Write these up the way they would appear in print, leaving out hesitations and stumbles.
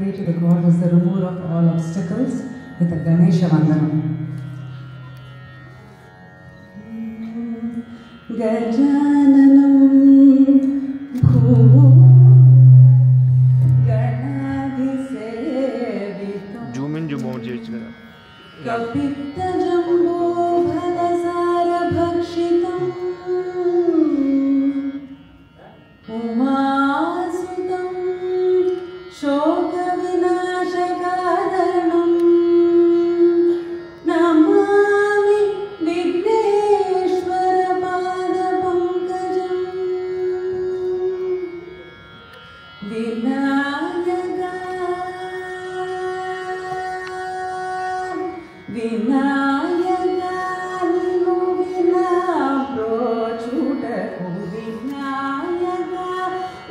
pray to the God who is the remover of all obstacles with a Ganesha Vandanam. Gajananam Bhu Ganadhisevitam Zoom in, zoom out చేయొచ్చు కదా. Kapita Jambo Bhalasara Bhakshitam Umasutam Shoka Vinashakaranam Namami Vigneshwara Pada Pankajam Vinayaka Vinayaka Ninu Vinabrochudaku Vinayaka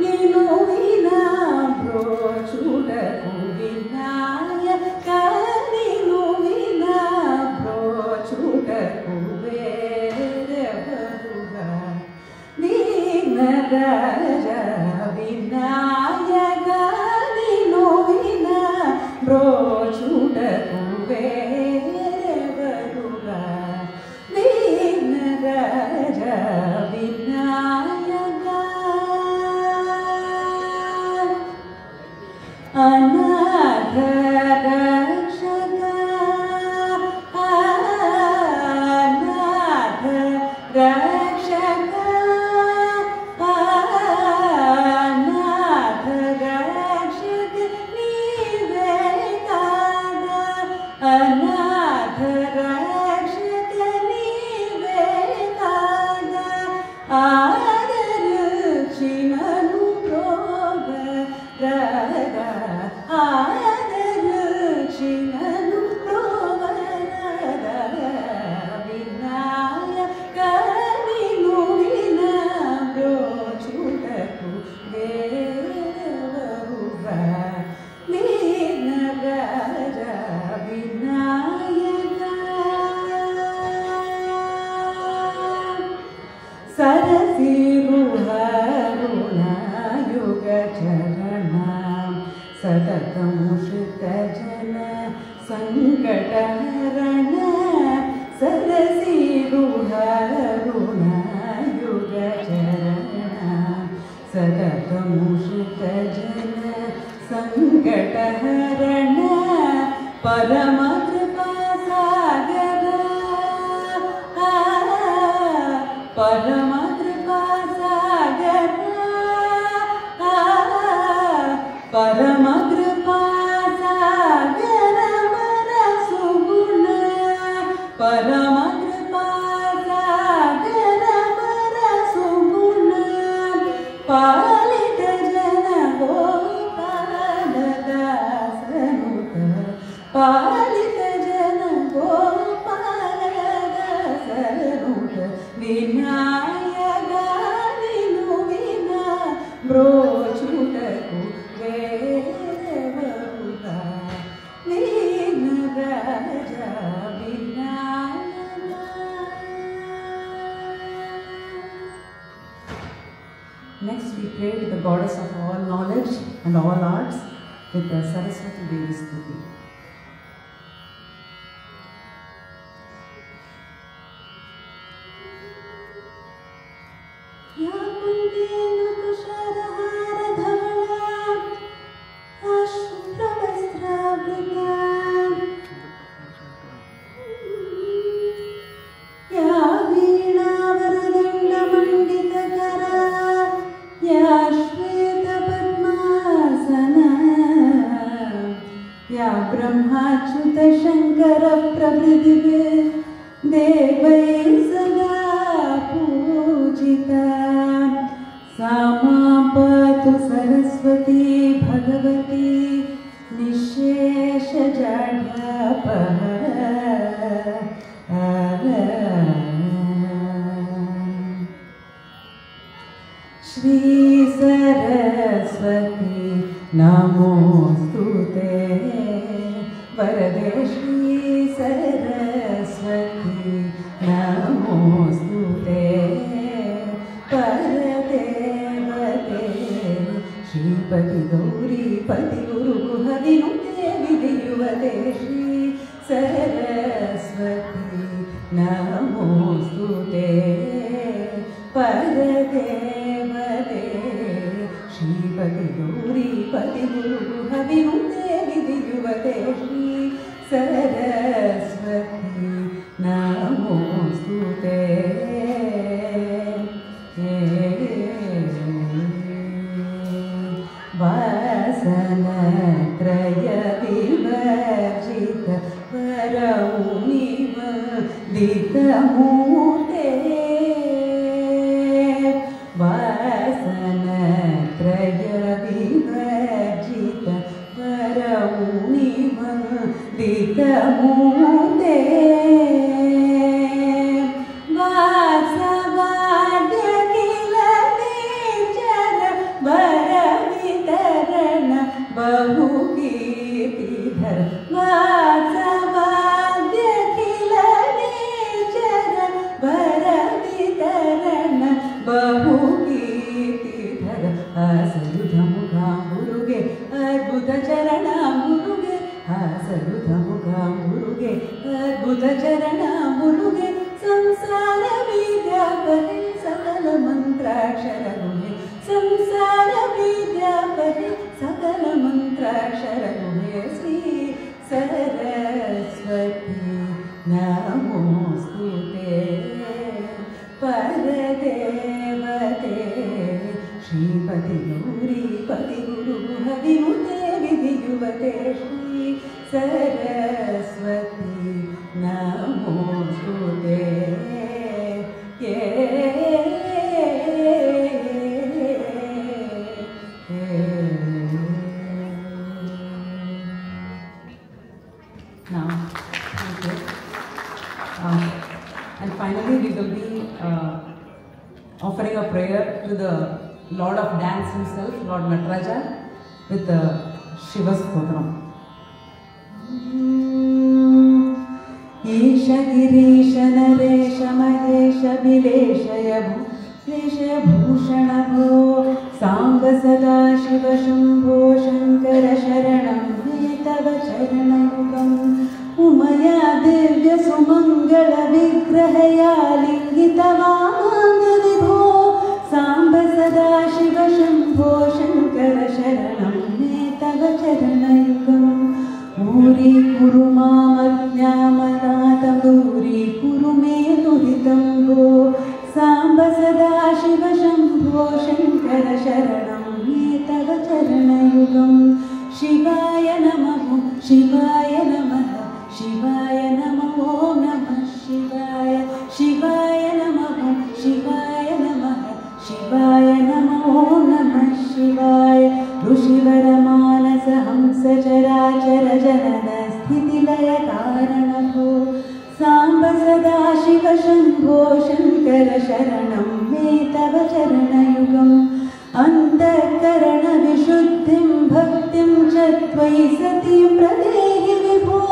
Ninu Vinabrochudaku Vinayaka Ninu Vinabrochudaku Verevaruga Vignaraja Vinayaka Ninu Vinabrochudaku Verevaruga Vignaraja Vinayaka Anatha Rakshaka Anatha Rakshaka Anatha Rakshaka Nive Kada Anatha Rakshaka Nive Kada Adarukshimanu Proga Raga Adarukshimanu Proga Raga Vinayaka Ninu Vinabrochudaku Verevaruga Vignaraja Vinayaka Sarasiruharuna Yuga Charana Sadatamushita Jana Sankatarana Sarasiruharuna Yuga Charana Sadatamushita Jana Sankatarana Paramakripa Sagara Paramakripa Sagara Paramakripa Sagara Marasuguna Paramakripa Sagara Marasuguna Palita Jana Gopaladasanuta Palita Jana Gopaladasanuta Vinayaka Ninu Vinabrochudaku Verevaruga Vignaraja Vinayaka. Next we pray to the goddess of all knowledge and all arts with the Saraswati Devi Stuti. Ya Kundena Tusharahara Dhamana Ashura Vastravrita Ya Veena Varadanda Manditakara Ya Shweta Padmasana Ya Brahmachuta Shankara Prabhridive Devai Sada Pujita Samapatu Saraswati Bhagavati Nishesha Jadhyapaha Shri Saraswati Namostute Varade Shri Saraswati Namostute Paradevate Shri Pati गुरुहविनुते विधियुवते Shri Saraswati नमोस्तुते वासनत्रय विवर्जित परमुनिवन्दितमूर्ते वासनत्रय विवर्जित परमुनिवन्दितमूर्ते बहुकीर्तिधर वासवाद्यखिल निचर वरवितरण बहुकीर्तिधर हासरुधमुखाम्बुरुगे अद्भुतचरणाम्बुरुगे हासरुधमुखाम्बुरुगे अद्भुतचरणाम्बुरुगे संसार विद्यापति सकल मंत्राक्षरगुहे संसार विद्यापति सकल मंत्राक्षरगुहे श्री सरस्वती नमोस्तुते परदेवते श्रीपति गौरीपति गुरुहविनुते विधियुवते श्री सरस्वती नमोस्तुते Now, okay. And finally, we will be offering a prayer to the Lord of Dance himself, Lord Nataraja, with the Shiva Stotram. Isha Girisha Naresha Mahesha Bilesha Yabhu Lesha Bhushana Bho Samba Sada Shiva Shambho Shankara Sharanam Tava Charanayugam Umaya Divya Sumangala Vigrahaya Lingita Vamangavibho Samba Sada Shiva Shambho Shankara Sharanam Tava Charanayugam Muri Kuru Mamadnyamanata Muri Kuru Me Duhitambo Samba Sada Shiva Shambho Shankara Sharanam Tava Charanayugam Shivaya Namaha Shivaya Namaha Shivaya Namo Namah Shivaya Shivaya Namaha Shivaya Namaha Shivaya Namo Namah Shivaya Rushivara Manasa Hamsa Charachara Janana Sthiti Laya Karanabho Samba Sada Shiva Shambho Shankara Sharanam Me Tava Charanayugam Antakarana Vishuddhim Bhaktim Chatvai Satim Pradehi Vibho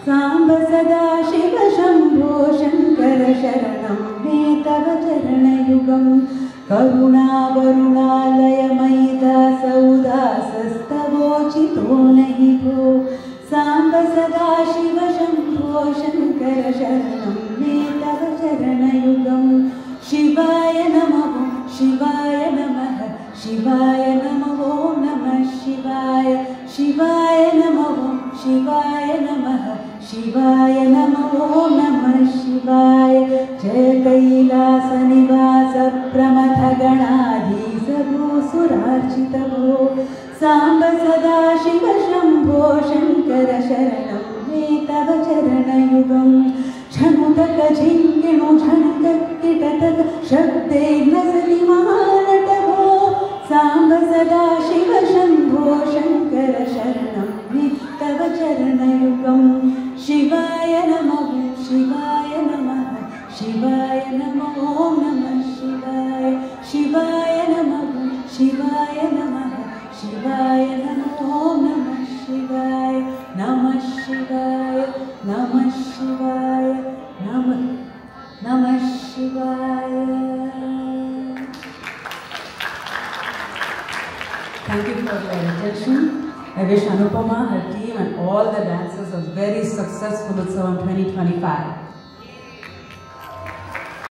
Samba Sada Shiva Shambho Shankara Sharanam Me Tava Charanayugam Karuna Varunalaya Maida Saudasastavochito Nahi Bho Samba Sada Shiva Shambho Shankara Sharanam Me Tava Charanayugam Shivaya Namaha Shivaya Namaha Shivaya Namo Namah Shivaya Shivaya Namo Shivaya Namaha Shivaya Namo Namah Shivaya Jai Kailasa Nivasa Pramatha Ganadhisa Surarchita Bho Samba Sada Shiva Shambho Shankara Sharanam Me Tava Charanayugam Chanutaka Jinginu Chanaka Kitataka Shabde Nasali Maharatavo Samba Sada Shiva Shambho Shankara Sharanam Me Tava Charanayugam Shivaya Namaha Shivaya Namaha Shivaya Namo Namah Shivaya Shivaya Namaha Shivaya Namaha Shivaya Namo Namah Shivaya Namah Shivaya Namah Shivaya Namah Shivaya. Thank you for your attention. I wish Anupama, her team and all the dancers a very successful Utsavam 2025.